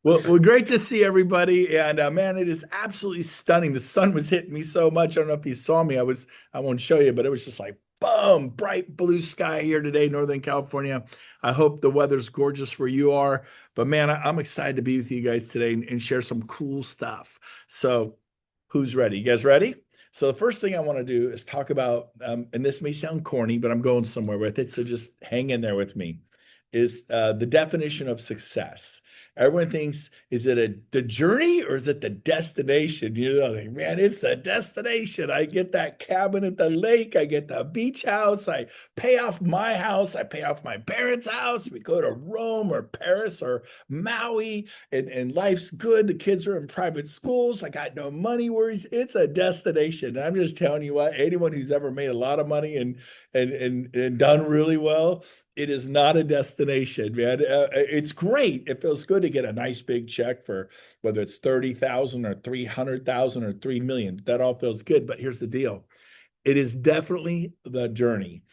Well, great to see everybody. And man, it is absolutely stunning. The sun was hitting me so much. I don't know if you saw me. I won't show you, but it was just like boom, bright blue sky here today, Northern California. I hope the weather's gorgeous where you are. But man, I'm excited to be with you guys today and share some cool stuff. So, who's ready? You guys ready? So, the first thing I want to do is talk about, and this may sound corny, but I'm going somewhere with it. So, just hang in there with me, is the definition of success. Everyone thinks, is it the journey or is it the destination? You know, like, man, it's the destination. I get that cabin at the lake. I get the beach house. I pay off my house. I pay off my parents' house. We go to Rome or Paris or Maui, and life's good. The kids are in private schools. I got no money worries. It's a destination. And I'm just telling you what, anyone who's ever made a lot of money and done really well, it is not a destination, man. It's great. It feels good to get a nice big check for whether it's 30,000 or 300,000 or 3 million. That all feels good. But here's the deal. It is definitely the journey.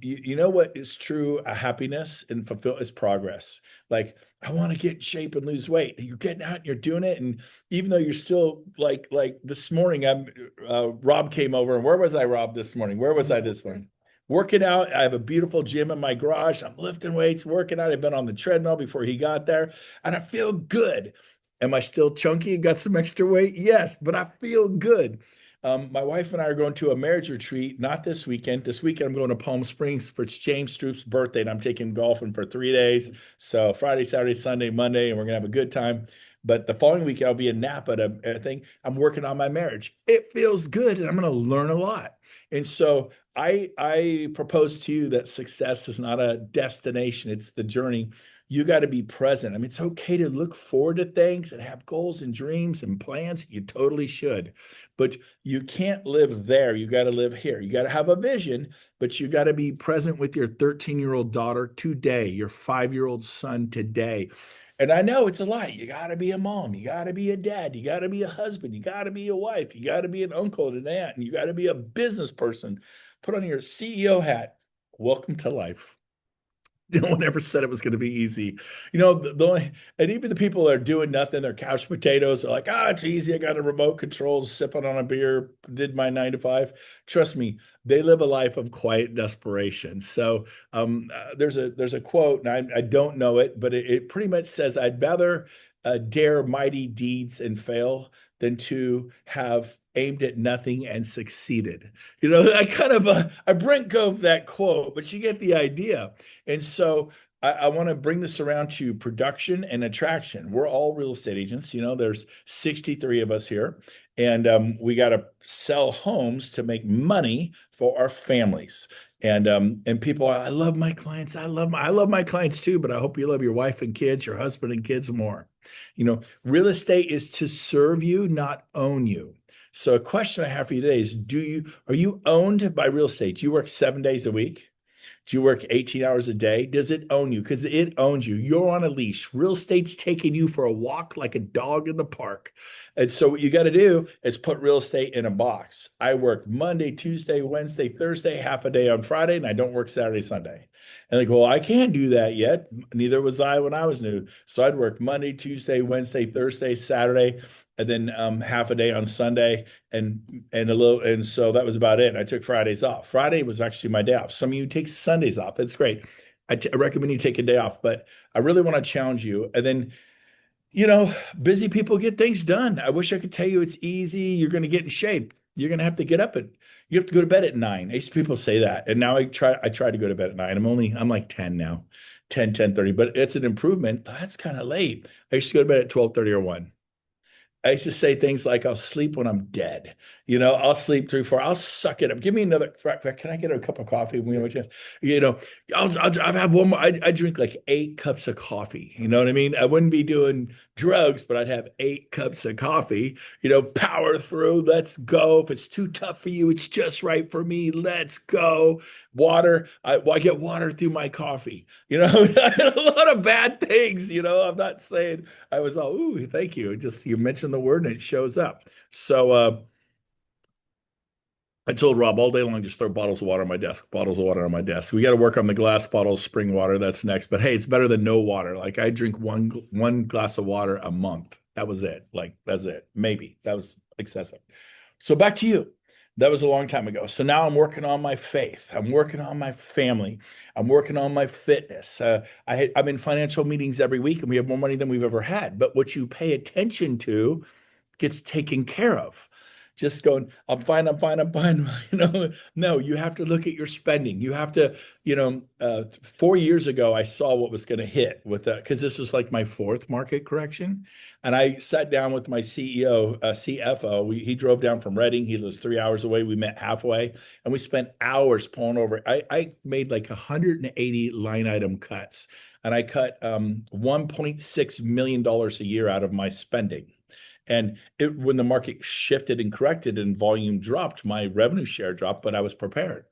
You know what is true? Happiness and fulfill is progress. Like, I want to get in shape and lose weight. You're getting out and you're doing it. And even though you're still like this morning, Rob came over. And where was I, Rob, this morning? Where was I this morning? Working out. I have a beautiful gym in my garage. I'm lifting weights, working out. I've been on the treadmill before he got there, and I feel good. Am I still chunky and got some extra weight? Yes, but I feel good. My wife and I are going to a marriage retreat, not this weekend. This weekend, I'm going to Palm Springs for it's James Stroop's birthday, and I'm taking golfing for 3 days. So Friday, Saturday, Sunday, Monday, and we're going to have a good time. But the following week, I'll be in Napa. I think I'm working on my marriage. It feels good, and I'm going to learn a lot. And so I propose to you that success is not a destination; it's the journey. You got to be present. I mean, it's okay to look forward to things and have goals and dreams and plans. You totally should, but you can't live there. You got to live here. You got to have a vision, but you got to be present with your 13-year-old daughter today, your 5-year-old son today. And I know it's a lot. You got to be a mom. You got to be a dad. You got to be a husband. You got to be a wife. You got to be an uncle and an aunt. And you got to be a business person. Put on your CEO hat. Welcome to life. No one ever said it was going to be easy. And even the people that are doing nothing, they're couch potatoes, are like, it's easy. I got a remote control, sipping on a beer, did my 9 to 5. Trust me, they live a life of quiet desperation. So there's a quote, and I don't know it, but it pretty much says, I'd rather dare mighty deeds and fail than to have aimed at nothing and succeeded. I kind of I Brent Gove that quote, but you get the idea. And so I want to bring this around to production and attraction. We're all real estate agents. There's 63 of us here, and we got to sell homes to make money for our families. And people, I love my clients. I love my clients too, but I hope you love your wife and kids, your husband and kids more. Real estate is to serve you, not own you. So a question I have for you today is, are you owned by real estate? Do you work 7 days a week? Do you work 18 hours a day? Does it own you? Because it owns you. You're on a leash. Real estate's taking you for a walk like a dog in the park. And so what you got to do is put real estate in a box. I work Monday, Tuesday, Wednesday, Thursday, half a day on Friday, and I don't work Saturday, Sunday. And they go, well, I can't do that yet. Neither was I when I was new. So I'd work Monday, Tuesday, Wednesday, Thursday, Saturday, and then half a day on Sunday and a little, and so that was about it. I took Fridays off. Friday was actually my day off. Some of you take Sundays off. It's great. I recommend you take a day off, but I really want to challenge you. And then, you know, busy people get things done. I wish I could tell you it's easy. You're going to get in shape. You're going to have to get up at, you have to go to bed at 9. I used to people say that. And now I try to go to bed at 9. I'm like 10 now, 10:30, but it's an improvement. That's kind of late. I used to go to bed at 12:30 or 1. I used to say things like, I'll sleep when I'm dead. I'll sleep 3, 4. I'll suck it up. Give me another. Can I get a cup of coffee? You know, I'll have one more. I drink like 8 cups of coffee. You know what I mean? I wouldn't be doing drugs, but I'd have 8 cups of coffee. Power through. Let's go. If it's too tough for you, it's just right for me. Let's go. Water. I get water through my coffee. A lot of bad things. I'm not saying I was all, ooh, thank you. Just you mentioned the word and it shows up. So I told Rob all day long, just throw bottles of water on my desk, bottles of water on my desk. We got to work on the glass bottles, spring water. That's next. But hey, it's better than no water. Like I drink one glass of water a month. That was it. Like that's it. Maybe that was excessive. So back to you. That was a long time ago. So now I'm working on my faith. I'm working on my family. I'm working on my fitness. I'm in financial meetings every week, and we have more money than we've ever had. But what you pay attention to gets taken care of. Just going, I'm fine, I'm fine, I'm fine. No, you have to look at your spending. You have to, 4 years ago, I saw what was going to hit with that because this is like my fourth market correction. And I sat down with my CEO, CFO. He drove down from Reading. He lives 3 hours away. We met halfway and we spent hours pulling over. I made like 180 line item cuts and I cut $1.6 million a year out of my spending. And when the market shifted and corrected and volume dropped, my revenue share dropped, but I was prepared.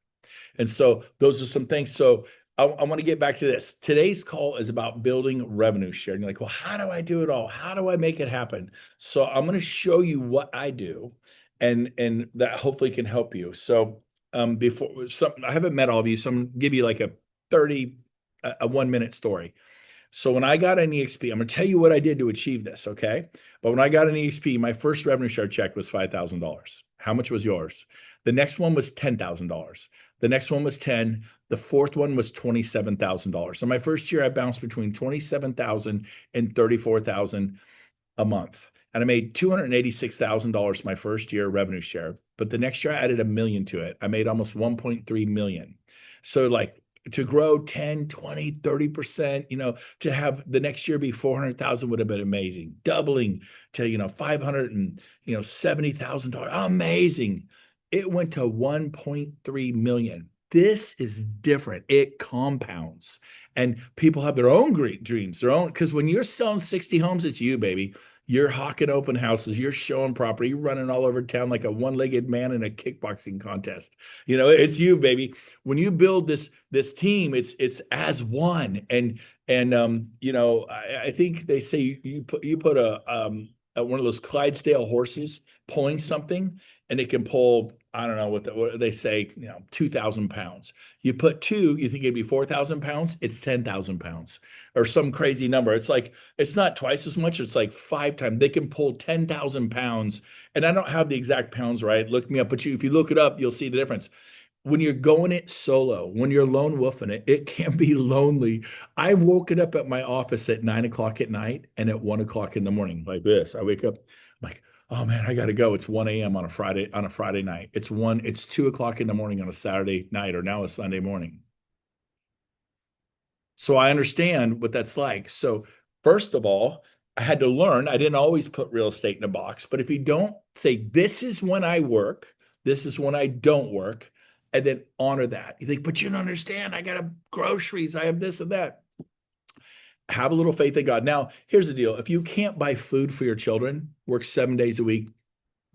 And so those are some things. So I want to get back to this. Today's call is about building revenue share. And you're like, well, how do I do it all? How do I make it happen? So I'm going to show you what I do, and that hopefully can help you. So before some, I haven't met all of you, so I'm going to give you like a 30, a 1 minute story. So when I got an eXp, I'm going to tell you what I did to achieve this, okay? But when I got an eXp, my first revenue share check was $5,000. How much was yours? The next one was $10,000. The next one was 10. The fourth one was $27,000. So my first year, I bounced between 27,000 and 34,000 a month. And I made $286,000 my first year revenue share. But the next year I added 1 million to it. I made almost 1.3 million. So like to grow 10, 20, 30%, to have the next year be 400,000 would have been amazing. Doubling to, 500 and, $70,000. Amazing. It went to 1.3 million. This is different. It compounds. And people have their own great dreams, their own, because when you're selling 60 homes, it's you, baby. You're hawking open houses, you're showing property, you're running all over town like a one-legged man in a kickboxing contest. It's you, baby. When you build this team, it's as one. I think they say you put one of those Clydesdale horses pulling something, and it can pull, I don't know what they say, 2,000 pounds. You put two, you think it'd be 4,000 pounds, it's 10,000 pounds or some crazy number. It's like, it's not twice as much, it's like 5 times. They can pull 10,000 pounds. And I don't have the exact pounds right. Look me up, but if you look it up, you'll see the difference. When you're going it solo, when you're lone wolfing it, it can be lonely. I've woken up at my office at 9 o'clock at night and at 1 o'clock in the morning, like this. I wake up, I'm like, oh man, I gotta go. It's 1 a.m. on a Friday night. It's 2 o'clock in the morning on a Saturday night, or now a Sunday morning. So I understand what that's like. So first of all, I had to learn. I didn't always put real estate in a box, but if you don't say, this is when I work, this is when I don't work, and then honor that. You think, but you don't understand. I got groceries. I have this and that. Have a little faith in God. Now, here's the deal. If you can't buy food for your children, work 7 days a week,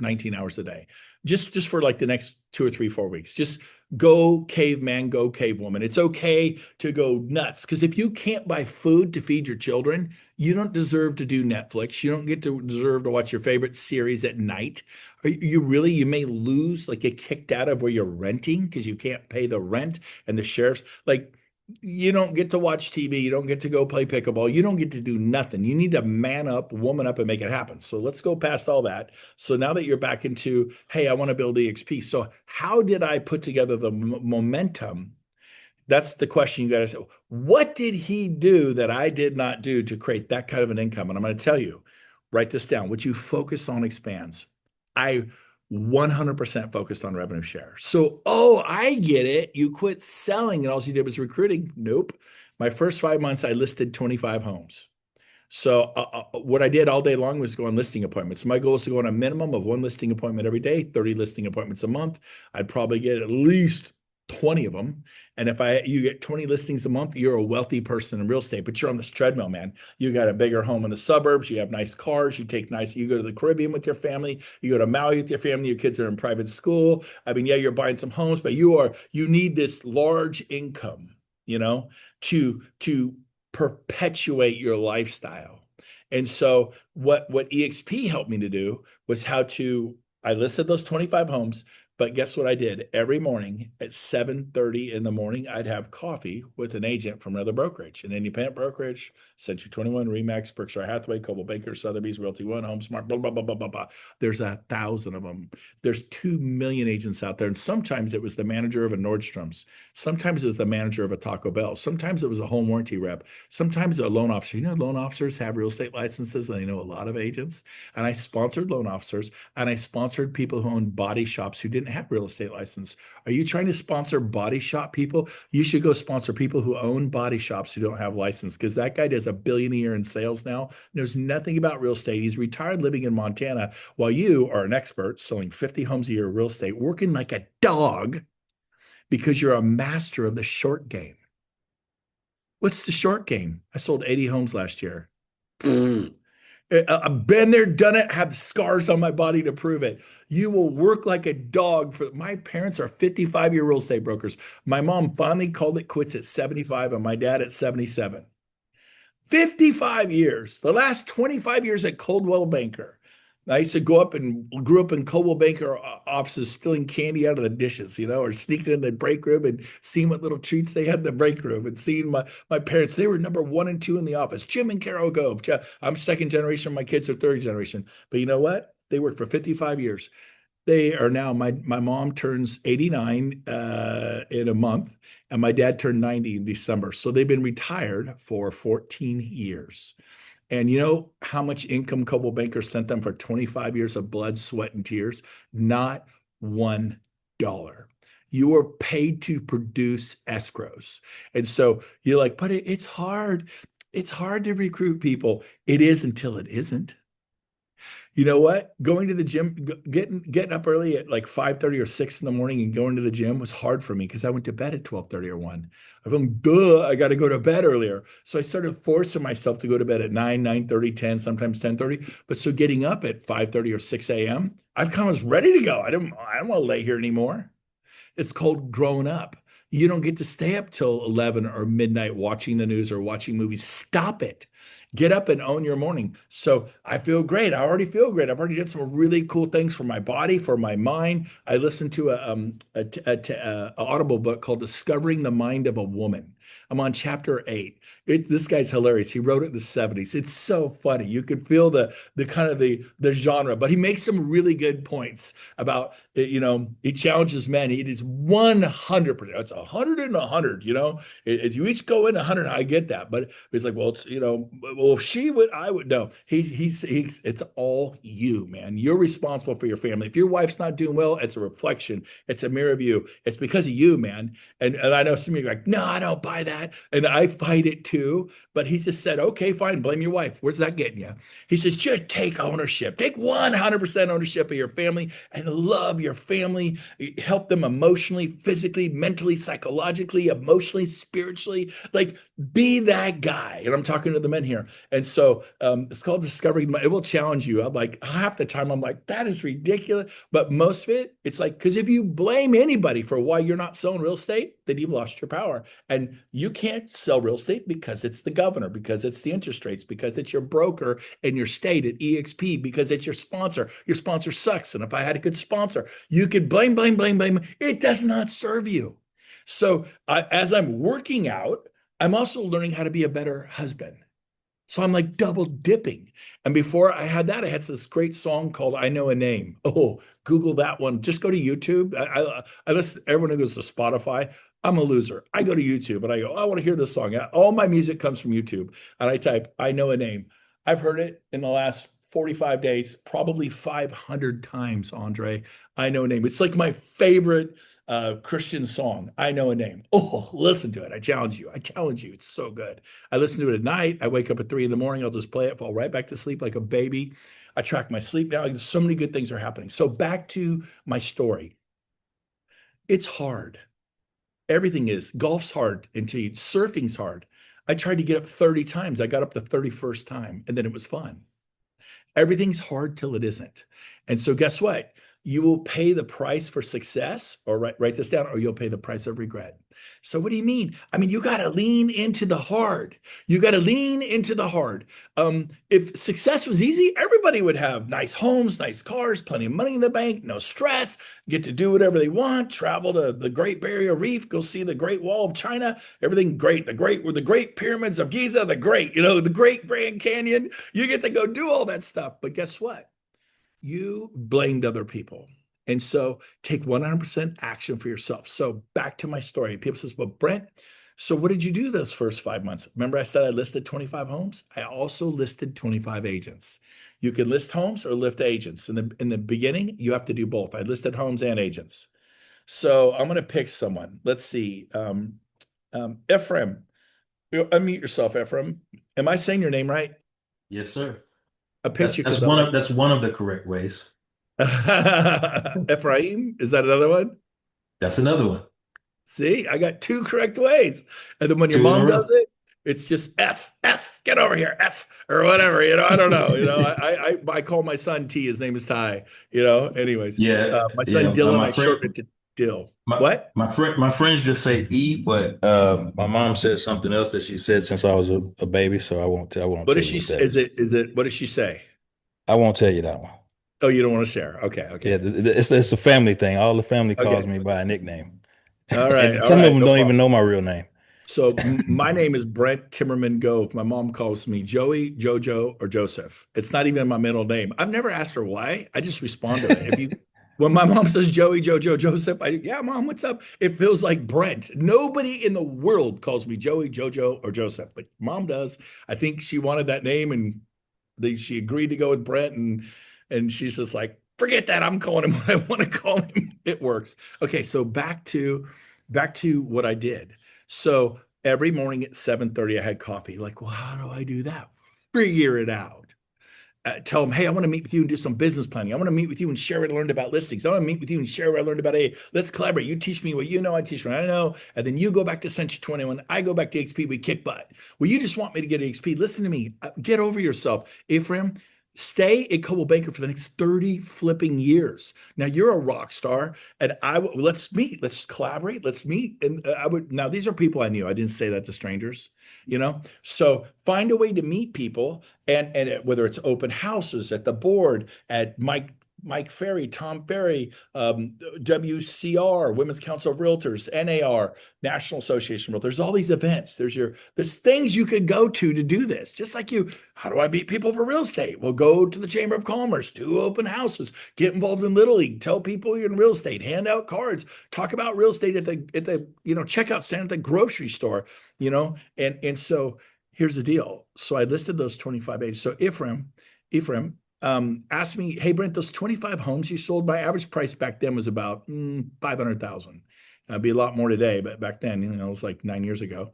19 hours a day, just for like the next 2 or 3, 4 weeks. Just go caveman, go cavewoman. It's okay to go nuts, because if you can't buy food to feed your children, you don't deserve to do Netflix. You don't deserve to watch your favorite series at night. You may lose, like get kicked out of where you're renting because you can't pay the rent, and the sheriff's like, you don't get to watch TV. You don't get to go play pickleball. You don't get to do nothing. You need to man up, woman up, and make it happen. So let's go past all that. So now that you're back into, hey, I want to build eXp. So how did I put together the momentum? That's the question you got to say. What did he do that I did not do to create that kind of an income? And I'm going to tell you, write this down. What you focus on expands. I 100% focused on revenue share. So, oh, I get it. You quit selling and all you did was recruiting. Nope. My first 5 months, I listed 25 homes. So what I did all day long was go on listing appointments. My goal is to go on a minimum of one listing appointment every day, 30 listing appointments a month. I'd probably get at least 20 of them. And if you get 20 listings a month, you're a wealthy person in real estate, but you're on this treadmill, man. You got a bigger home in the suburbs. You have nice cars. You go to the Caribbean with your family. You go to Maui with your family. Your kids are in private school. I mean, yeah, you're buying some homes, but you need this large income, to perpetuate your lifestyle. And so what eXp helped me to do was I listed those 25 homes. But guess what I did? Every morning at 7:30 in the morning, I'd have coffee with an agent from another brokerage, an independent brokerage, Century 21, Remax, Berkshire Hathaway, Coldwell Banker, Sotheby's, Realty One, HomeSmart, blah, blah, blah, blah, blah, blah. There's 1,000 of them. There's 2 million agents out there. And sometimes it was the manager of a Nordstrom's. Sometimes it was the manager of a Taco Bell. Sometimes it was a home warranty rep. Sometimes a loan officer. You know, loan officers have real estate licenses and they know a lot of agents. And I sponsored loan officers and I sponsored people who owned body shops who didn't have real estate license. Are you trying to sponsor body shop people? You should go sponsor people who own body shops who don't have license, because that guy does $1 billion a year in sales now. Knows nothing about real estate. He's retired living in Montana while you are an expert selling 50 homes a year of real estate, working like a dog because you're a master of the short game. What's the short game? I sold 80 homes last year. I've been there, done it, have scars on my body to prove it. You will work like a dog. For my parents are 55-year real estate brokers. My mom finally called it quits at 75 and my dad at 77. 55 years. The last 25 years at Coldwell Banker. I used to go up and grew up in Coldwell Banker offices, stealing candy out of the dishes, or sneaking in the break room and seeing what little treats they had in the break room, and seeing my parents. They were number 1 and 2 in the office. Jim and Carol Gove. I'm second generation. My kids are third generation. But you know what? They worked for 55 years. They are now, my mom turns 89 in a month, and my dad turned 90 in December. So they've been retired for 14 years. And you know how much income Coldwell Banker sent them for 25 years of blood, sweat, and tears? Not $1. You are paid to produce escrows. And so you're like, but it's hard. It's hard to recruit people. It is until it isn't. You know what? Going to the gym, getting up early at like 5:30 or 6 in the morning and going to the gym was hard for me because I went to bed at 12:30 or 1. I'm, duh, I got to go to bed earlier. So I started forcing myself to go to bed at 9, 9:30, 10, sometimes 10:30. But so getting up at 5:30 or 6 a.m., I've kind of was ready to go. I don't want to lay here anymore. It's called grown up. You don't get to stay up till 11 or midnight watching the news or watching movies. Stop it. Get up and own your morning. So I feel great. I already feel great. I've already done some really cool things for my body, for my mind. I listened to a Audible book called Discovering the Mind of a Woman. I'm on chapter 8. This guy's hilarious. He wrote it in the 70s. It's so funny. You could feel the kind of the genre, but he makes some really good points about, he challenges men. It is 100%. It's 100 and 100, If you each go in 100, I get that. But he's like, well, well, if she would, I would. No, it's all you, man. You're responsible for your family. If your wife's not doing well, it's a reflection. It's a mirror of you. It's because of you, man. And I know some of you are like, no, I don't buy that. And I fight it too. But he just said, okay, fine, blame your wife. Where's that getting you? He says, just take ownership. Take 100% ownership of your family and love your family. Help them emotionally, physically, mentally, psychologically, emotionally, spiritually. Like, be that guy. And I'm talking to the men here. And so it's called Discovering. It will challenge you. I'm like, half the time, I'm like, that is ridiculous. But most of it, it's like, because if you blame anybody for why you're not selling real estate, then you've lost your power. And you can't sell real estate because it's the governor, because it's the interest rates, because it's your broker in your state at eXp, because it's your sponsor. Your sponsor sucks. And if I had a good sponsor, you could blame. It does not serve you. So as I'm working out, I'm also learning how to be a better husband. So I'm like double dipping. And before I had that, I had this great song called I Know a Name. Oh, Google that one. Just go to YouTube. I listen, everyone who goes to Spotify, I'm a loser. I go to YouTube and I go, I want to hear this song. All my music comes from YouTube. And I type, I Know a Name. I've heard it in the last 45 days, probably 500 times, Andre. I Know a Name. It's like my favorite Christian song. I Know a Name. Oh, listen to it. I challenge you. It's so good. I listen to it at night. I wake up at 3 in the morning. I'll just play it, fall right back to sleep like a baby. I track my sleep now. So many good things are happening. So back to my story. It's hard. Everything is. Golf's hard until surfing's hard. I tried to get up 30 times. I got up the 31st time, and then it was fun. Everything's hard till it isn't. And so guess what? You will pay the price for success, or write this down, or you'll pay the price of regret. So what do you mean? I mean, you got to lean into the hard. You got to lean into the hard. If success was easy, everybody would have nice homes, nice cars, plenty of money in the bank, no stress, get to do whatever they want, travel to the Great Barrier Reef, go see the Great Wall of China, everything great. The great pyramids of Giza, the great, the great Grand Canyon. You get to go do all that stuff. But guess what? You blamed other people. And so take 100% action for yourself. So back to my story. People says, well, Brent, so what did you do those first 5 months? Remember I said I listed 25 homes? I also listed 25 agents. You can list homes or lift agents. In the beginning, you have to do both. I listed homes and agents. So I'm going to pick someone. Let's see. Ephraim, unmute yourself, Ephraim. Am I saying your name right? Yes, sir. I picked That's you because that's I one like of that's one of the correct ways. Ephraim. Is that another one? That's another one. See, I got two correct ways. And then when your Two in a mom row. does it, it's just F, get over here, F, or whatever. I don't know. I call my son T. His name is Ty. Anyways, Yeah, my son yeah. Dylan, I shortened it to Dill. My What? my friends just say E, but my mom said something else that she said since I was a baby, so I won't What tell does you she? what that Is is. it? What does she say? I won't tell you that one. Oh, you don't want to share? Okay, Yeah, okay, it's a family thing. All the family calls okay. me by a nickname, All right, and all some of right, them no don't even problem. know my real name. So my name is Brent Timmerman Gove. My mom calls me Joey, Jojo, or Joseph. It's not even my middle name. I've never asked her why. I just respond to it. When my mom says Joey, Jojo, Joseph, yeah, mom, what's up? It feels like Brent. Nobody in the world calls me Joey, Jojo, or Joseph, but mom does. I think she wanted that name, and she agreed to go with Brent, and she's just like, forget that. I'm calling him what I want to call him. It works. Okay, so back to what I did. So every morning at 7:30, I had coffee. Like, well, how do I do that? Figure it out. Tell them, hey, I want to meet with you and do some business planning. I want to meet with you and share what I learned about listings. I want to meet with you and share what I learned about A. Let's collaborate. You teach me what you know, I teach what I know. And then you go back to Century 21. I go back to XP. We kick butt. Well, you just want me to get XP. Listen to me. Get over yourself. Ephraim, stay at Coldwell Banker for the next 30 flipping years. Now you're a rock star, and let's meet. Let's collaborate. Let's meet. And now these are people I knew. I didn't say that to strangers. So find a way to meet people, and whether it's open houses at the board, at Mike Ferry, Tom Ferry, WCR, Women's Council of Realtors, NAR, National Association of Realtors. There's all these events. There's things you could go to do this. Just like you, how do I meet people for real estate? Well, go to the Chamber of Commerce, do open houses, get involved in Little League, tell people you're in real estate, hand out cards, talk about real estate at the checkout stand at the grocery store. And so here's the deal. So I listed those 25 agents. So Ephraim asked me, hey, Brent, those 25 homes you sold, my average price back then was about 500,000. It'd be a lot more today, but back then, it was like 9 years ago.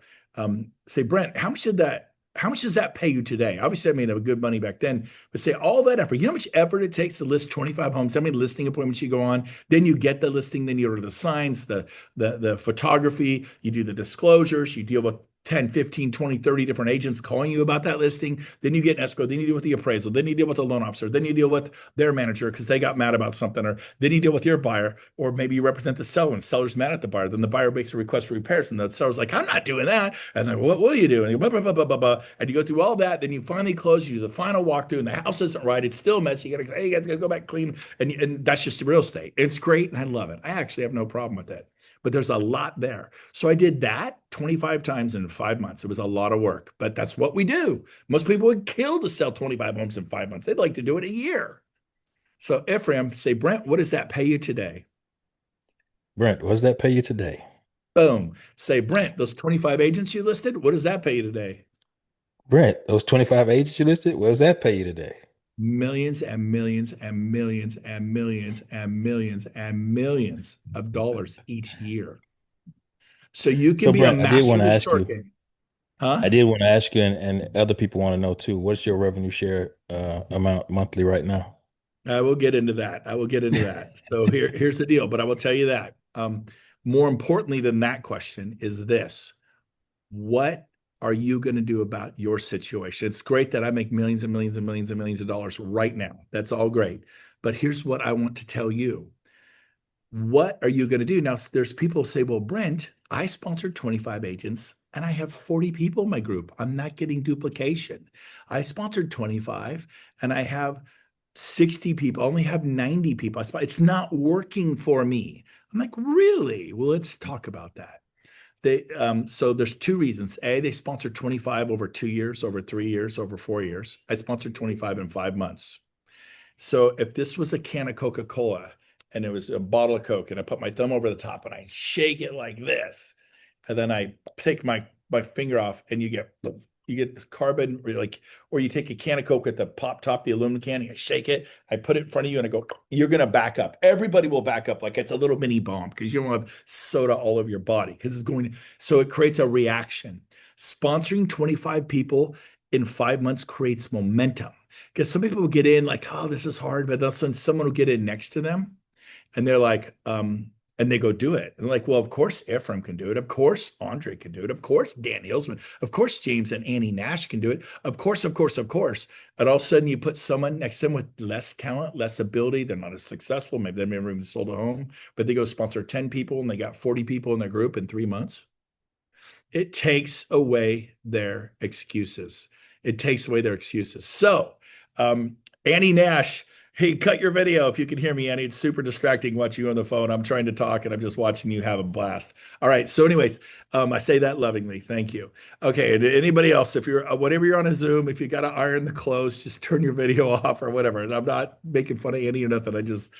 Say, Brent, how much does that pay you today? Obviously, I made a good money back then, but say all that effort. You know how much effort it takes to list 25 homes? How many listing appointments you go on? Then you get the listing, then you order the signs, the photography, you do the disclosures, you deal with 10, 15, 20, 30 different agents calling you about that listing. Then you get an escrow. Then you deal with the appraisal. Then you deal with the loan officer. Then you deal with their manager because they got mad about something. Or then you deal with your buyer, or maybe you represent the seller and the seller's mad at the buyer. Then the buyer makes a request for repairs and the seller's like, I'm not doing that. And then what will you do? And you, blah, blah, blah, blah, blah, blah. And you go through all that. Then you finally close, you do the final walkthrough and the house isn't right. It's still messy. You got to, hey, you guys got to go back clean. And that's just real estate. It's great. And I love it. I actually have no problem with it, but there's a lot there. So I did that 25 times in 5 months. It was a lot of work, but that's what we do. Most people would kill to sell 25 homes in 5 months. They'd like to do it a year. So Ephraim, say, Brent, what does that pay you today? Brent, what does that pay you today? Boom. Say, Brent, those 25 agents you listed, what does that pay you today? Brent, those 25 agents you listed, what does that pay you today? Millions and millions and millions and millions and millions and millions of dollars each year. So you can So be a Brent, master of the short game. Huh? I did want to ask you, and other people want to know too, what's your revenue share amount monthly right now? I will get into that. I will get into that. So here's the deal, but I will tell you that. More importantly than that question is this: what are you going to do about your situation? It's great that I make millions and millions and millions and millions of dollars right now. That's all great. But here's what I want to tell you. What are you going to do? Now, there's people who say, well, Brent, I sponsored 25 agents and I have 40 people in my group. I'm not getting duplication. I sponsored 25 and I have 60 people. I only have 90 people. It's not working for me. I'm like, really? Well, let's talk about that. So there's two reasons. A, they sponsored 25 over 2 years, over 3 years, over 4 years. I sponsored 25 in 5 months. So if this was a can of Coca-Cola and it was a bottle of Coke and I put my thumb over the top and I shake it like this, and then I take my finger off and you get this carbon like, or you take a can of Coke with the pop top, the aluminum can, and you shake it. I put it in front of you and I go, you're gonna back up. Everybody will back up like it's a little mini bomb because you don't have soda all over your body because it's going. So it creates a reaction. Sponsoring 25 people in 5 months creates momentum because some people will get in like, oh, this is hard, but all of a sudden someone will get in next to them and they're like, and they go do it. And like, well, of course Ephraim can do it. Of course Andre can do it. Of course Dan Hillsman. Of course James and Annie Nash can do it. Of course, of course, of course. And all of a sudden you put someone next to them with less talent, less ability. They're not as successful. Maybe they've never even sold a home, but they go sponsor 10 people and they got 40 people in their group in 3 months. It takes away their excuses. It takes away their excuses. So, Annie Nash, hey, cut your video if you can hear me, Annie. It's super distracting watching you on the phone. I'm trying to talk and I'm just watching you have a blast. All right. So, anyways, I say that lovingly. Thank you. Okay. And anybody else, if you're whenever you're on a Zoom, if you got to iron the clothes, just turn your video off or whatever. And I'm not making fun of Annie or nothing. It's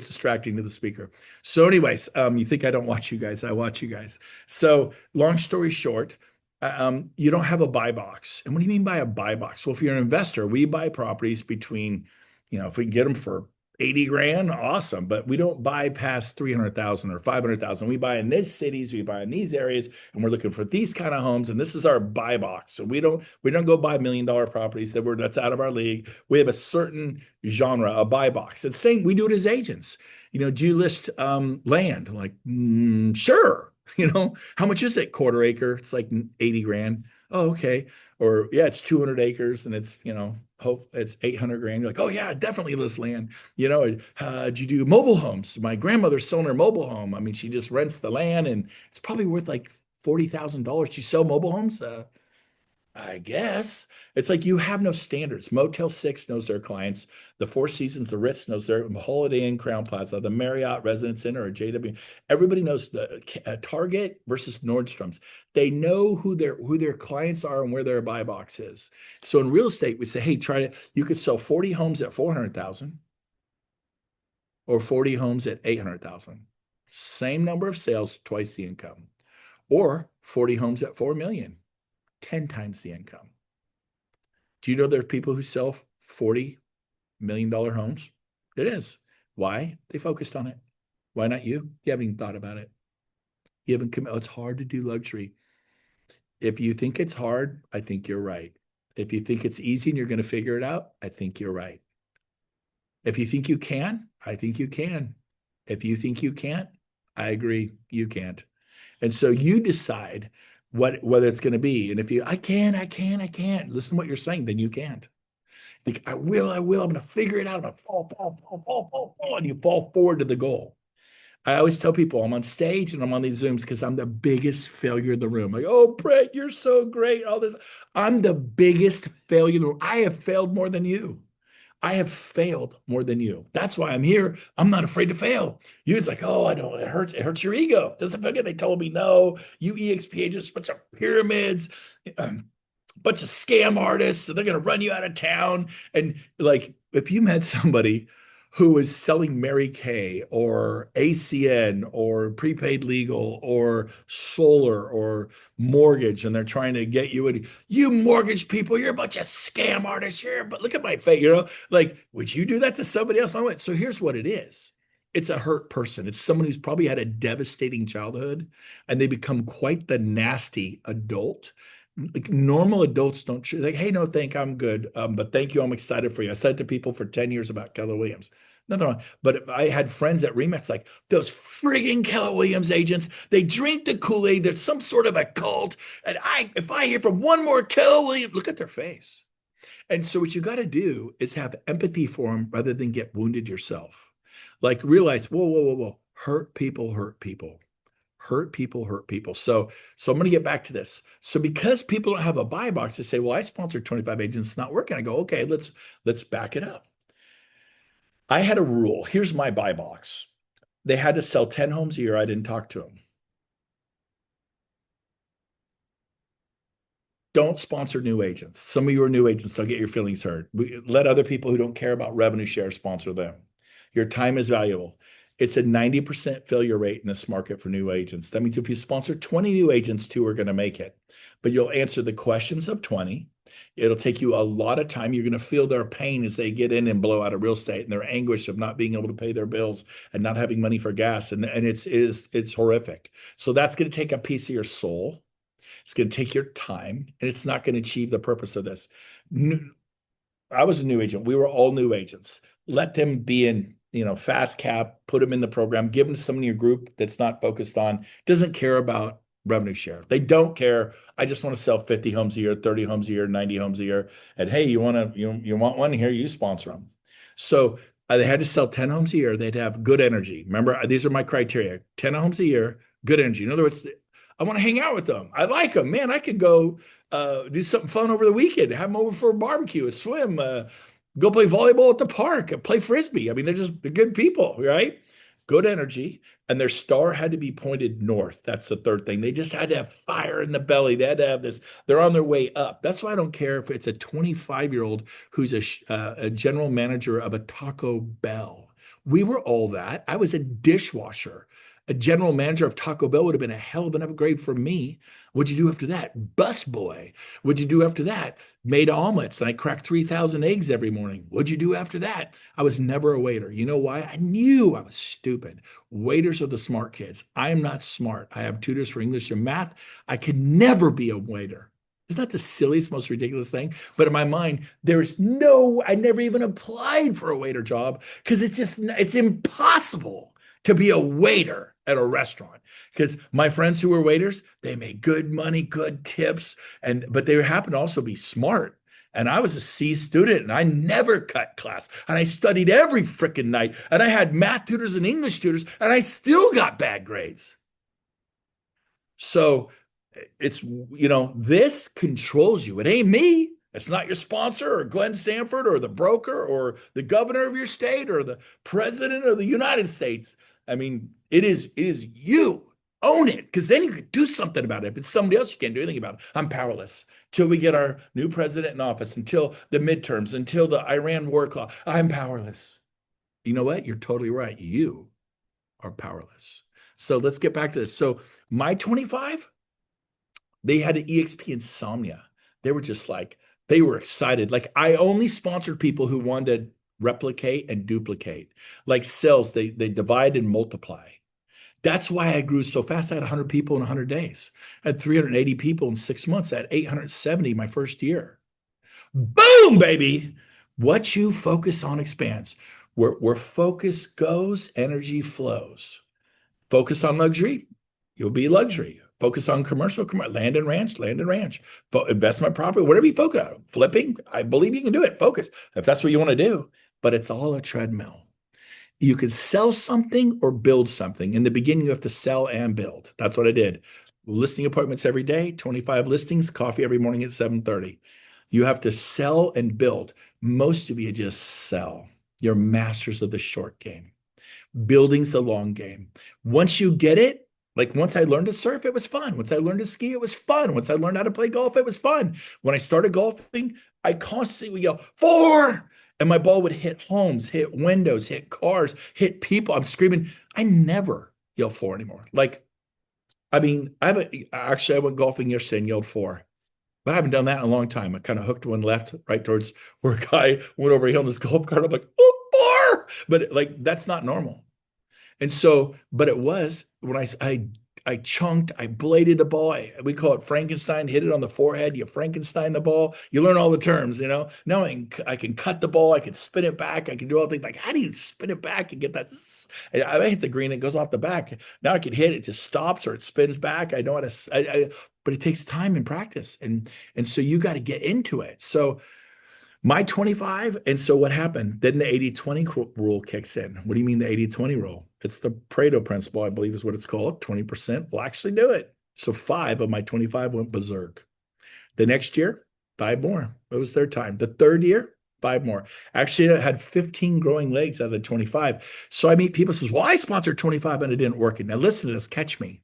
distracting to the speaker. So, anyways, you think I don't watch you guys? I watch you guys. So, long story short, you don't have a buy box. And what do you mean by a buy box? Well, if you're an investor, we buy properties between, if we can get them for 80 grand, awesome. But we don't buy past 300,000 or 500,000. We buy in these cities, we buy in these areas, and we're looking for these kind of homes. And this is our buy box. So we don't go buy $1 million properties that's out of our league. We have a certain genre, a buy box. It's same, we do it as agents. Do you list land? Like, sure. How much is it? Quarter acre. It's like 80 grand. Oh, okay. Or yeah, it's 200 acres and hope it's 800 grand. You're like, oh yeah, definitely list land. Do you do mobile homes? My grandmother's selling her mobile home. I mean, she just rents the land and it's probably worth like $40,000. Do you sell mobile homes? I guess it's like you have no standards. Motel 6 knows their clients. The Four Seasons, the Ritz knows their Holiday Inn, Crown Plaza, the Marriott Residence Inn, or JW. Everybody knows the Target versus Nordstrom's. They know who their clients are and where their buy box is. So in real estate, we say, hey, you could sell 40 homes at 400,000 or 40 homes at 800,000. Same number of sales, twice the income, or 40 homes at 4 million. 10 times the income. Do you know there are people who sell $40 million homes? It is. Why? They focused on it. Why not you? You haven't even thought about it. You haven't committed. It's hard to do luxury. If you think it's hard, I think you're right. If you think it's easy and you're going to figure it out, I think you're right. If you think you can, I think you can. If you think you can't, I agree, you can't. And so you decide whether it's going to be. And if I can't, listen to what you're saying, then you can't. Think, I will, I'm going to figure it out. I'm going to fall, and you fall forward to the goal. I always tell people I'm on stage and I'm on these Zooms because I'm the biggest failure in the room. Like, oh, Brent, you're so great. All this. I'm the biggest failure in the room. I have failed more than you. I have failed more than you. That's why I'm here. I'm not afraid to fail. You it's like, oh, I don't. It hurts. It hurts your ego. Doesn't feel good. They told me no. You eXp agents, bunch of pyramids, bunch of scam artists. So they're gonna run you out of town. And like, if you met somebody who is selling Mary Kay or ACN or prepaid legal or solar or mortgage, and they're trying to get you in, you mortgage people, you're a bunch of scam artists. But look at my face, like, would you do that to somebody else? So here's what it is. It's a hurt person. It's someone who's probably had a devastating childhood and they become quite the nasty adult. Like normal adults don't like, hey, no, I'm good. But thank you. I'm excited for you. I said to people for 10 years about Keller Williams. Nothing wrong. But if I had friends at Remax, like those frigging Keller Williams agents, they drink the Kool-Aid. There's some sort of a cult. And if I hear from one more Keller Williams, look at their face. And so what you got to do is have empathy for them rather than get wounded yourself. Like realize, whoa, whoa, whoa, whoa, hurt people, hurt people, hurt people, hurt people. So I'm going to get back to this. So because people don't have a buy box to say, well, I sponsored 25 agents, it's not working. I go, okay, let's back it up. I had a rule. Here's my buy box. They had to sell 10 homes a year. I didn't talk to them. Don't sponsor new agents. Some of you are new agents. Don't get your feelings hurt. Let other people who don't care about revenue share sponsor them. Your time is valuable. It's a 90% failure rate in this market for new agents. That means if you sponsor 20 new agents, two are going to make it. But you'll answer the questions of 20. It'll take you a lot of time. You're going to feel their pain as they get in and blow out of real estate and their anguish of not being able to pay their bills and not having money for gas. And it's horrific. So that's going to take a piece of your soul. It's going to take your time, and it's not going to achieve the purpose of this. I was a new agent. We were all new agents. Let them be in, fast cap, put them in the program, give them to someone in your group that's not focused on, doesn't care about revenue share. They don't care. I just want to sell 50 homes a year, 30 homes a year, 90 homes a year. And hey, you want one here, you sponsor them. So they had to sell 10 homes a year. They'd have good energy. Remember, these are my criteria: 10 homes a year, good energy. In other words, I want to hang out with them. I like them. Man, I could go do something fun over the weekend, have them over for a barbecue, a swim, go play volleyball at the park, play frisbee. I mean, they're good people, right? Good energy. And their star had to be pointed north. That's the third thing. They just had to have fire in the belly. They had to have this. They're on their way up. That's why I don't care if it's a 25-year-old who's a general manager of a Taco Bell. We were all that. I was a dishwasher. A general manager of Taco Bell would have been a hell of an upgrade for me. What'd you do after that? Busboy. What'd you do after that? Made omelets and I cracked 3,000 eggs every morning. What'd you do after that? I was never a waiter. You know why? I knew I was stupid. Waiters are the smart kids. I am not smart. I have tutors for English and math. I could never be a waiter. Isn't that the silliest, most ridiculous thing? But in my mind, I never even applied for a waiter job because it's impossible to be a waiter at a restaurant. Because my friends who were waiters, they made good money, good tips, but they happen to also be smart. And I was a C student and I never cut class. And I studied every freaking night. And I had math tutors and English tutors, and I still got bad grades. So this controls you. It ain't me. It's not your sponsor or Glenn Sanford or the broker or the governor of your state or the president of the United States. I mean, it is you. Own it, because then you could do something about it. If it's somebody else, you can't do anything about it. I'm powerless until we get our new president in office, until the midterms, until the Iran war clock. I'm powerless. You know what? You're totally right. You are powerless. So let's get back to this. So my 25, they had an eXp insomnia. They were just like, they were excited. Like I only sponsored people who wanted to replicate and duplicate. Like cells, they divide and multiply. That's why I grew so fast. I had 100 people in 100 days. I had 380 people in 6 months. I had 870 my first year. Boom, baby. What you focus on expands. Where focus goes, energy flows. Focus on luxury, you'll be luxury. Focus on commercial, land and ranch, land and ranch. Investment property, whatever you focus on. Flipping, I believe you can do it. Focus if that's what you want to do. But it's all a treadmill. You can sell something or build something. In the beginning, you have to sell and build. That's what I did. Listing appointments every day, 25 listings, coffee every morning at 7:30. You have to sell and build. Most of you just sell. You're masters of the short game. Building's the long game. Once you get it, like once I learned to surf, it was fun. Once I learned to ski, it was fun. Once I learned how to play golf, it was fun. When I started golfing, I constantly would yell, four! And my ball would hit homes, hit windows, hit cars, hit people. I'm screaming. I never yell four anymore. Like, I mean, I went golfing yesterday and yelled four, but I haven't done that in a long time. I kind of hooked one left right towards where a guy went over a hill in his golf cart. I'm like, oh, four! But like, that's not normal. And so, but it was when I chunked, I bladed the ball. We call it Frankenstein, hit it on the forehead. You Frankenstein the ball. You learn all the terms, Now I can cut the ball. I can spin it back. I can do all things like, how do you spin it back and get that? I hit the green, it goes off the back. Now I can hit it, just stops or it spins back. I know how to, but it takes time and practice. And so you got to get into it. So My 25. And so what happened? Then the 80/20 rule kicks in. What do you mean the 80/20 rule? It's the Pareto principle, I believe is what it's called. 20% will actually do it. So five of my 25 went berserk. The next year, five more. It was their time. The third year, five more. Actually, I had 15 growing legs out of the 25. So I meet people says, well, I sponsored 25 and it didn't work. Now listen to this, catch me.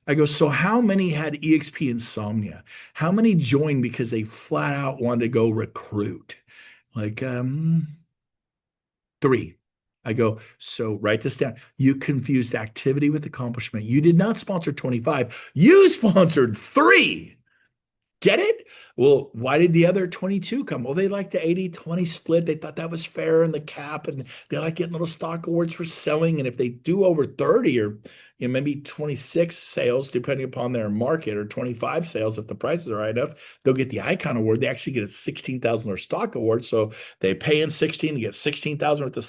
I go, so how many had eXp insomnia? How many joined because they flat out wanted to go recruit? Like, three. I go, so write this down. You confused activity with accomplishment. You did not sponsor 25. You sponsored three. Get it? Well, why did the other 22 come? Well, they like the 80/20 split. They thought that was fair in the cap, and they like getting little stock awards for selling. And if they do over 30 or maybe 26 sales, depending upon their market, or 25 sales, if the prices are high enough, they'll get the icon award. They actually get a $16,000 stock award. So they pay in 16 to get 16,000 worth of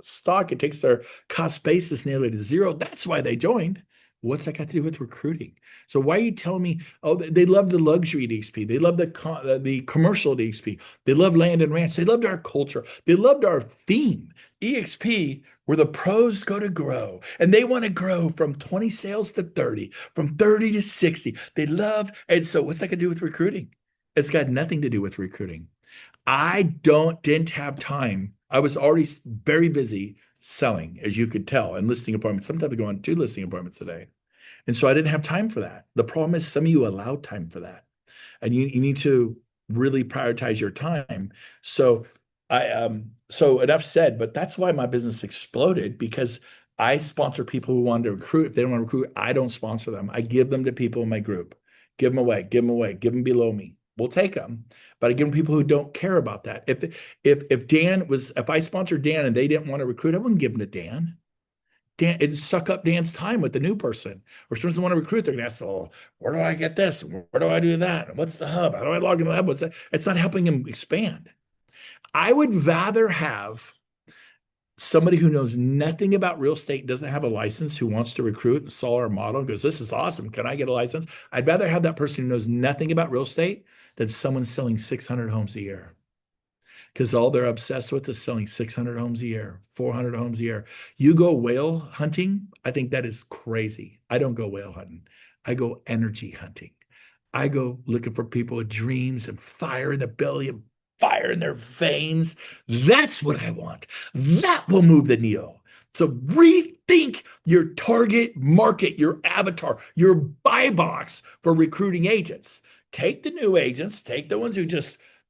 stock. It takes their cost basis nearly to zero. That's why they joined. What's that got to do with recruiting? So why are you telling me, oh, they love the luxury at EXP. They love the commercial at EXP. They love land and ranch. They loved our culture. They loved our theme. EXP, where the pros go to grow, and they want to grow from 20 sales to 30, from 30 to 60. They love, and so what's that got to do with recruiting? It's got nothing to do with recruiting. I didn't have time. I was already very busy selling, as you could tell, and listing appointments. Sometimes I go on 2 listing appointments a day. And so I didn't have time for that. The problem is some of you allow time for that. And you need to really prioritize your time. So so enough said, but that's why my business exploded, because I sponsor people who want to recruit. If they don't want to recruit, I don't sponsor them. I give them to people in my group. Give them away, give them away, give them below me. We'll take them. But I give them people who don't care about that. If I sponsored Dan and they didn't want to recruit, I wouldn't give them to Dan. Dan, it'd suck up Dan's time with the new person. Or if someone want to recruit, they're gonna ask, oh, where do I get this? Where do I do that? What's the hub? How do I log into the hub? What's that? It's not helping him expand. I would rather have somebody who knows nothing about real estate, doesn't have a license, who wants to recruit and saw our model and goes, this is awesome. Can I get a license? I'd rather have that person who knows nothing about real estate than someone selling 600 homes a year, because all they're obsessed with is selling 600 homes a year, 400 homes a year. You go whale hunting, I think that is crazy. I don't go whale hunting. I go energy hunting. I go looking for people with dreams and fire in the belly and fire in their veins. That's what I want. That will move the needle. So rethink your target market, your avatar, your buy box for recruiting agents. Take the new agents, take the ones who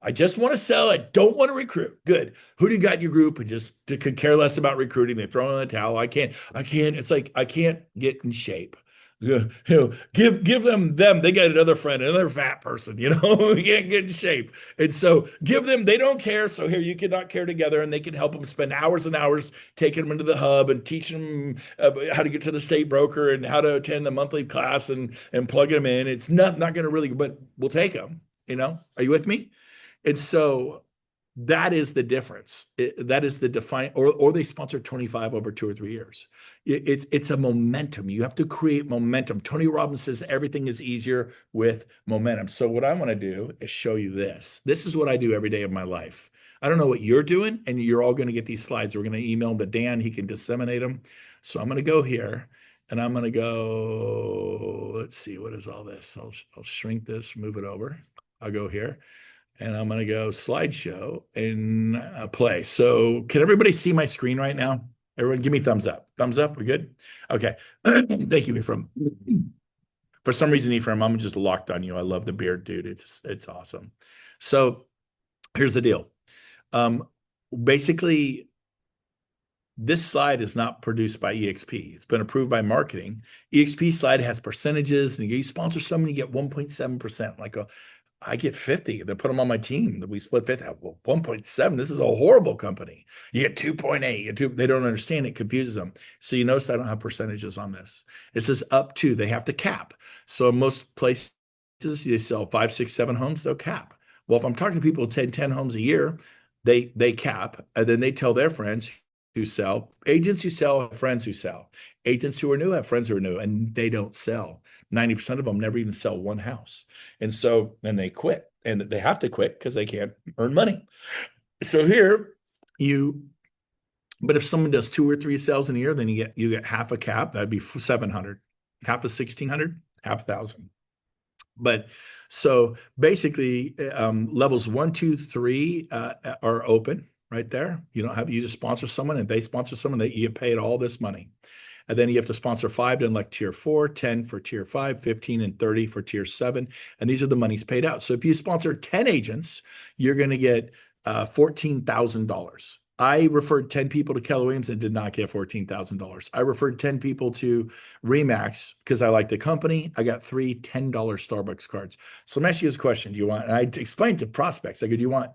I just want to sell. I don't want to recruit. Good. Who do you got in your group and just could care less about recruiting? They throw in the towel. I can't. It's like, I can't get in shape. Give them. They got another friend, another fat person, we can't get in shape. And so give them, they don't care. So here, you cannot care together, and they can help them spend hours and hours taking them into the hub and teaching them how to get to the state broker and how to attend the monthly class and plug them in. It's not going to really, but we'll take them, are you with me? And so that is the difference. That is the define, or they sponsor 25 over 2 or 3 years. It's a momentum. You have to create momentum. Tony Robbins says everything is easier with momentum. So what I want to do is show you this. This is what I do every day of my life. I don't know what you're doing, and you're all going to get these slides. We're going to email them to Dan. He can disseminate them. So I'm going to go here, and I'm going to go, let's see, what is all this? I'll shrink this, move it over. I'll go here. And I'm going to go slideshow and play. So can everybody see my screen right now? Everyone give me thumbs up. Thumbs up. We're good? Okay. Thank you, Ephraim. For some reason, Ephraim, I'm just locked on you. I love the beard, dude. It's awesome. So here's the deal. Basically, this slide is not produced by eXp. It's been approved by marketing. eXp slide has percentages, and you sponsor someone, you get 1.7%. Like I get 50. They put them on my team. We split 50. Well, 1.7. This is a horrible company. You get 2.8. They don't understand. It confuses them. So you notice I don't have percentages on this. It says up to. They have to cap. So in most places, they sell 5, 6, 7 homes. They'll cap. Well, if I'm talking to people who 10 homes a year, they cap, and then they tell their friends who sell. Agents who sell have friends who sell. Agents who are new have friends who are new, and they don't sell. 90% of them never even sell one house. And so then they quit. and they have to quit because they can't earn money. So here you, but if someone does 2 or 3 sales in a year, then you get half a cap. That'd be 700, half of 1,600, half 1,000. But so basically, levels 1, 2, 3 are open right there. You don't have you just sponsor someone and they sponsor someone that you get paid all this money. And then you have to sponsor five, then like tier 4, 10 for tier 5, 15 and 30 for tier 7. And these are the monies paid out. So if you sponsor 10 agents, you're going to get $14,000. I referred 10 people to Keller Williams and did not get $14,000. I referred 10 people to Remax because I like the company. I got three $10 Starbucks cards. So I'm asking you this question. Do you want, and I explained to prospects, I go, do you want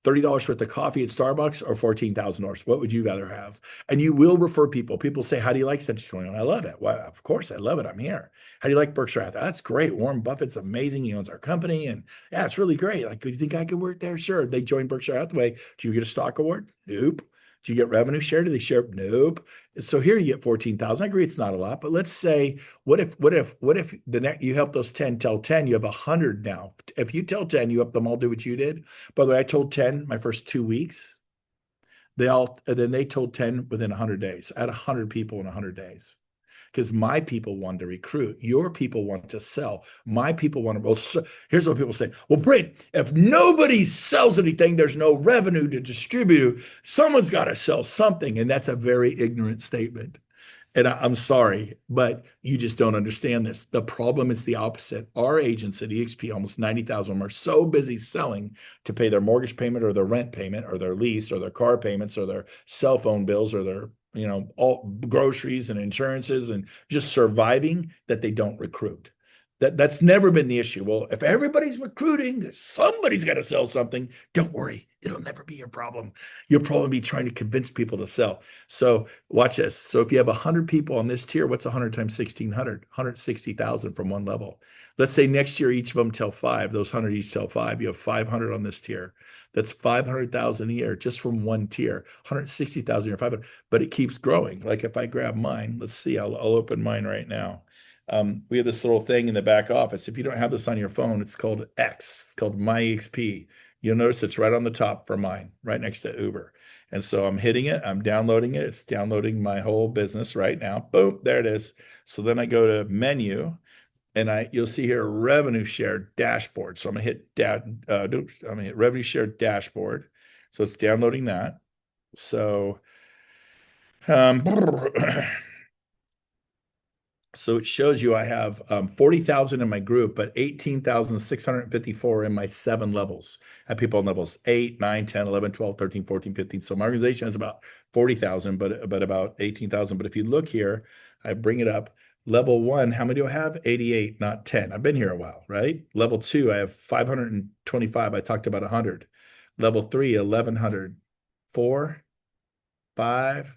$30 worth of coffee at Starbucks or $14,000? What would you rather have? And you will refer people. People say, how do you like Century 21? I love it. Well, of course, I love it. I'm here. How do you like Berkshire Hathaway? That's great. Warren Buffett's amazing. He owns our company. And yeah, it's really great. Like, do you think I could work there? Sure. They join Berkshire Hathaway. Do you get a stock award? Nope. Do you get revenue share? Do they share? Nope. So here you get 14,000. I agree it's not a lot, but let's say, what if the next you help those 10 tell 10, you have 100 now. If you tell 10, you help them all do what you did. By the way, I told 10 my first 2 weeks. Then they told 10 within 100 days. I had 100 people in 100 days because my people want to recruit. Your people want to sell. My people want to. Well, so, here's what people say. Well, Brent, if nobody sells anything, there's no revenue to distribute. Someone's got to sell something. And that's a very ignorant statement. And I'm sorry, but you just don't understand this. The problem is the opposite. Our agents at eXp, almost 90,000 of them, are so busy selling to pay their mortgage payment or their rent payment or their lease or their car payments or their cell phone bills or their, all groceries and insurances and just surviving that they don't recruit. That's never been the issue. Well, if everybody's recruiting, somebody's got to sell something. Don't worry, it'll never be your problem. You'll probably be trying to convince people to sell. So watch this. So if you have 100 people on this tier, what's 100 times 1,600? 160,000 from one level. Let's say next year each of them tell five. Those 100 each tell five. You have 500 on this tier. That's 500,000 a year just from one tier. 160,000 or 500. But it keeps growing. Like if I grab mine, let's see. I'll open mine right now. We have this little thing in the back office. If you don't have this on your phone, it's called X. It's called My eXp. You'll notice it's right on the top for mine, right next to Uber. And so I'm hitting it. I'm downloading it. It's downloading my whole business right now. Boom, there it is. So then I go to menu, and you'll see here revenue share dashboard. So I'm gonna hit I'm gonna hit revenue share dashboard. So it's downloading that. So So it shows you I have 40,000 in my group, but 18,654 in my 7 levels. I have people on levels 8, 9, 10, 11, 12, 13, 14, 15. So my organization is about 40,000, but about 18,000. But if you look here, I bring it up. Level 1, how many do I have? 88, not 10. I've been here a while, right? Level 2, I have 525. I talked about 100. Level 3, 1,100. 4, 5,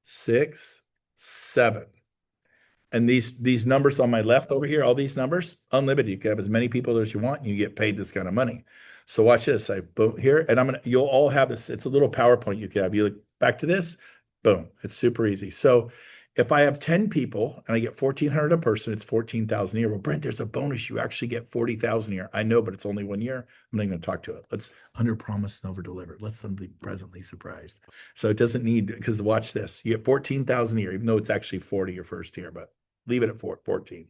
6, 7. And these numbers on my left over here, all these numbers, unlimited. You can have as many people as you want, and you get paid this kind of money. So watch this. I boom here, and you'll all have this. It's a little PowerPoint you can have. You look back to this, boom. It's super easy. So if I have 10 people and I get 1,400 a person, it's 14,000 a year. Well, Brent, there's a bonus. You actually get 40,000 a year. I know, but it's only 1 year. I'm not even going to talk to it. Let's under promise and over deliver. Let them be pleasantly surprised. So it doesn't need, because watch this. You get 14,000 a year, even though it's actually 40 your first year, but leave it at 14.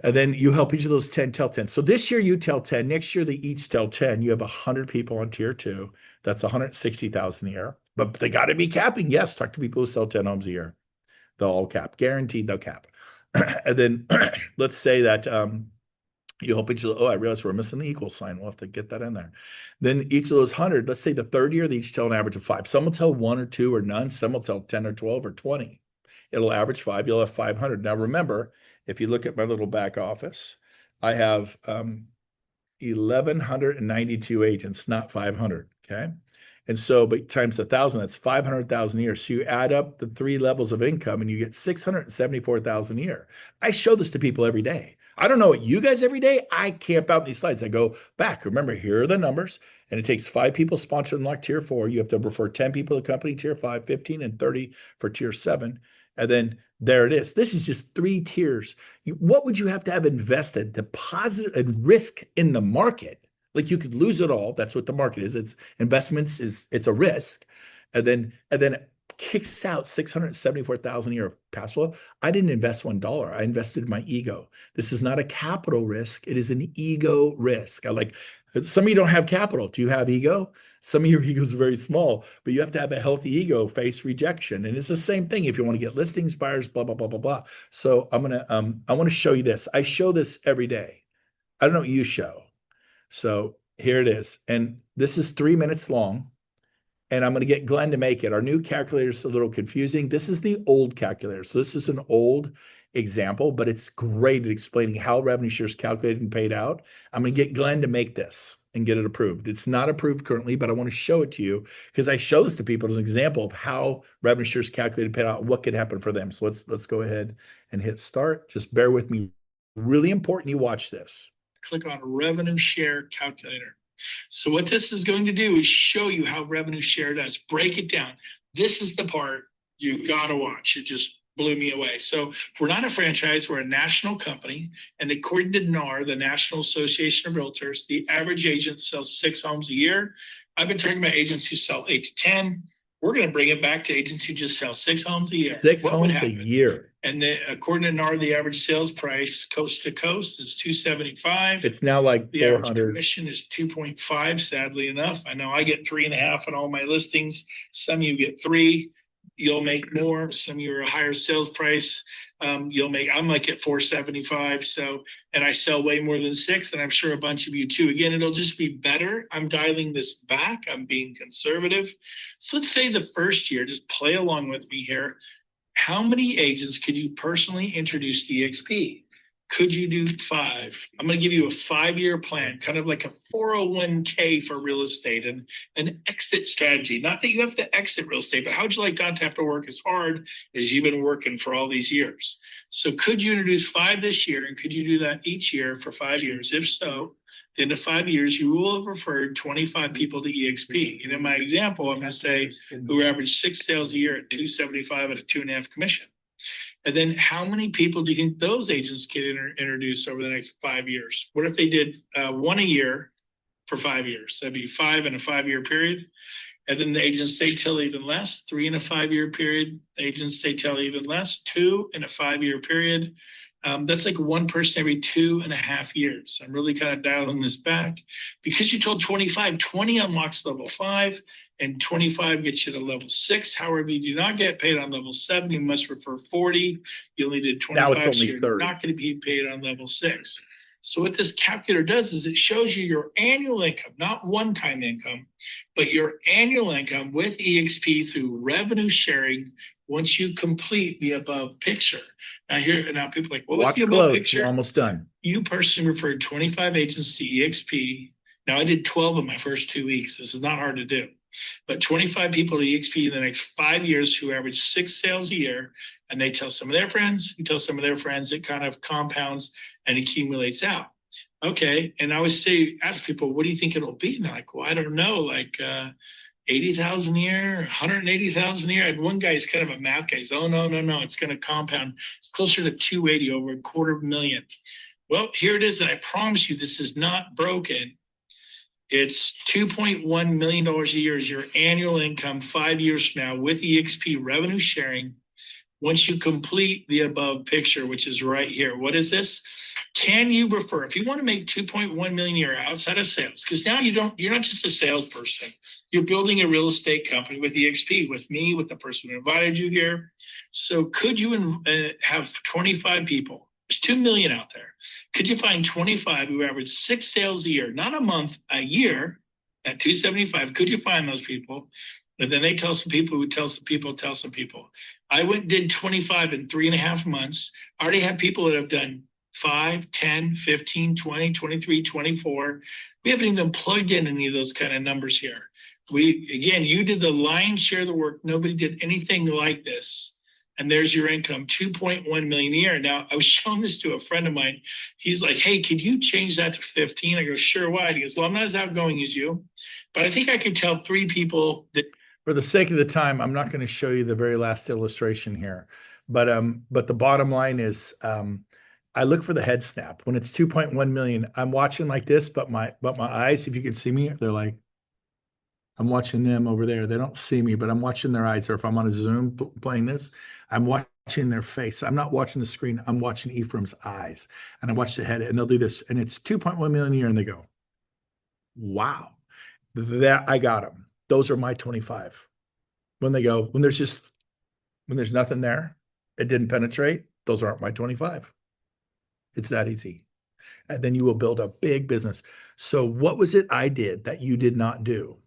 And then you help each of those 10 tell 10. So this year you tell 10. Next year they each tell 10. You have 100 people on tier 2. That's 160,000 a year. But they got to be capping. Yes, talk to people who sell 10 homes a year. They'll all cap. Guaranteed they'll cap. And then let's say that you help each of I realize we're missing the equal sign. We'll have to get that in there. Then each of those 100, let's say the third year, they each tell an average of 5. Some will tell 1 or 2 or none. Some will tell 10 or 12 or 20. It'll average 5. You'll have 500. Now, remember, if you look at my little back office, I have 1,192 agents, not 500. Okay. And so, but times 1,000, that's 500,000 a year. So you add up the 3 levels of income and you get 674,000 a year. I show this to people every day. I don't know what you guys every day. I camp out these slides. I go back. Remember, here are the numbers. And it takes 5 people sponsored in like tier 4. You have to refer 10 people to company tier 5, 15, and 30 for tier 7. And then There it is. This is just three tiers. What would you have invested, deposit and risk in the market? Like you could lose it all. That's what the market is. It's investments it's a risk. And then it kicks out 674,000 a year of cash flow. I didn't invest $1. I invested my ego. This is not a capital risk. It is an ego risk. I like some of you don't have capital. Do you have ego? Some of your egos are very small, but you have to have a healthy ego, face rejection. And it's the same thing if you want to get listings, buyers, blah, blah, blah, blah, blah. So I want to show you this. I show this every day. I don't know what you show. So here it is. And this is 3 minutes long. And I'm going to get Glenn to make it. Our new calculator is a little confusing. This is the old calculator. So this is an old example, but it's great at explaining how revenue share is calculated and paid out. I'm going to get Glenn to make this and get it approved. It's not approved currently, but I want to show it to you because I show this to people as an example of how revenue share is calculated and paid out and what could happen for them. So let's go ahead and hit start. Just bear with me. Really important you watch this. Click on revenue share calculator. So what this is going to do is show you how revenue share does. Break it down. This is the part you got to watch. It just blew me away. So we're not a franchise. We're a national company. And according to NAR, the National Association of Realtors, the average agent sells 6 homes a year. I've been talking about agents who sell 8 to 10. We're going to bring it back to agents who just sell 6 homes a year. 6 homes a year. And according to NAR, the average sales price coast to coast is $275. It's now like the 400. average commission is 2.5. Sadly enough, I know I get 3.5 on all my listings. Some of you get 3. You'll make more. Some of you are a higher sales price. You'll make. I'm like at 475. So, and I sell way more than 6, and I'm sure a bunch of you too. Again, it'll just be better. I'm dialing this back. I'm being conservative. So let's say the first year, just play along with me here. How many agents could you personally introduce to eXp? Could you do 5? I'm going to give you a 5-year plan, kind of like a 401k for real estate and an exit strategy. Not that you have to exit real estate, but how would you like not to have to work as hard as you've been working for all these years? So could you introduce 5 this year, and could you do that each year for 5 years? If so, at the end of 5 years, you will have referred 25 people to eXp. And in my example, I'm going to say who average 6 sales a year at 275 at a 2.5 commission. And then how many people do you think those agents get introduced over the next 5 years? What if they did 1 a year for 5 years? That'd be 5 in a 5-year period. And then the agents stay till even less, 3 in a 5-year period. The agents stay till even less, 2 in a 5-year period. That's like 1 person every 2.5 years. I'm really kind of dialing this back. Because you told 25, 20 unlocks level 5, and 25 gets you to level 6. However, you do not get paid on level 7. You must refer 40. You only did 25, so you're not going to be paid on level 6. So what this calculator does is it shows you your annual income, not one-time income, but your annual income with eXp through revenue sharing once you complete the above picture. Now people are like, well, what's the above picture? You're almost done. You personally referred 25 agents to eXp. Now I did 12 in my first 2 weeks. This is not hard to do. But 25 people to eXp in the next 5 years who average 6 sales a year, and they tell some of their friends, you tell some of their friends, it kind of compounds and accumulates out. Okay, and I always ask people, what do you think it'll be? And they're like, well, I don't know, like 80,000 a year, 180,000 a year. I had one guy, he's kind of a math guy. He's, oh, no, it's going to compound. It's closer to 280, over $250,000. Well, here it is, and I promise you this is not broken. It's $2.1 million a year is your annual income 5 years from now with eXp revenue sharing. Once you complete the above picture, which is right here, what is this? Can you refer, if you want to make 2.1 million a year outside of sales, because now you're not just a salesperson, you're building a real estate company with eXp, with me, with the person who invited you here. So could you have 25 people? There's 2 million out there. Could you find 25 who average 6 sales a year, not a month, a year at 275? Could you find those people? And then they tell some people who tell some people, tell some people. I went and did 25 in 3.5 months. I already have people that have done 5, 10, 15, 20, 23, 24. We haven't even plugged in any of those kind of numbers here. You did the lion's share of the work. Nobody did anything like this. And there's your income, 2.1 million a year. Now, I was showing this to a friend of mine. He's like, hey, could you change that to 15? I go, sure, why? He goes, well, I'm not as outgoing as you, but I think I could tell 3 people that. For the sake of the time, I'm not going to show you the very last illustration here, But the bottom line is, I look for the head snap. When it's 2.1 million, I'm watching like this, but my eyes, if you can see me, they're like, I'm watching them over there. They don't see me, but I'm watching their eyes. Or if I'm on a Zoom playing this, I'm watching their face. I'm not watching the screen. I'm watching Ephraim's eyes. And I watch the head, and they'll do this. And it's 2.1 million a year. And they go, wow, that I got them. Those are my 25. When they go, when there's nothing there, it didn't penetrate, those aren't my 25. It's that easy. And then you will build a big business. So, what was it I did that you did not do?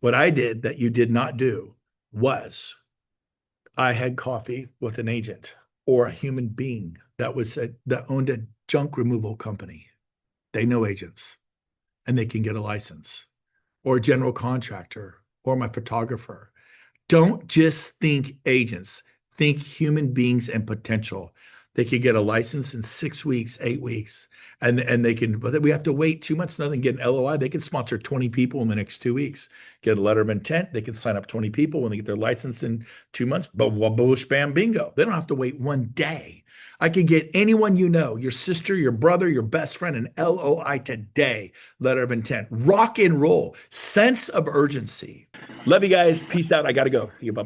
What I did that you did not do was I had coffee with an agent or a human being that owned a junk removal company. They know agents and they can get a license, or a general contractor, or my photographer. Don't just think agents, think human beings and potential. They could get a license in 6 weeks, 8 weeks, and they can, but we have to wait 2 months, nothing, get an LOI. They can sponsor 20 people in the next 2 weeks, get a letter of intent. They can sign up 20 people when they get their license in 2 months. But boosh, bam, bingo. They don't have to wait one day. I can get anyone you know, your sister, your brother, your best friend, an LOI today, letter of intent. Rock and roll, sense of urgency. Love you guys. Peace out. I got to go. See you. Bye.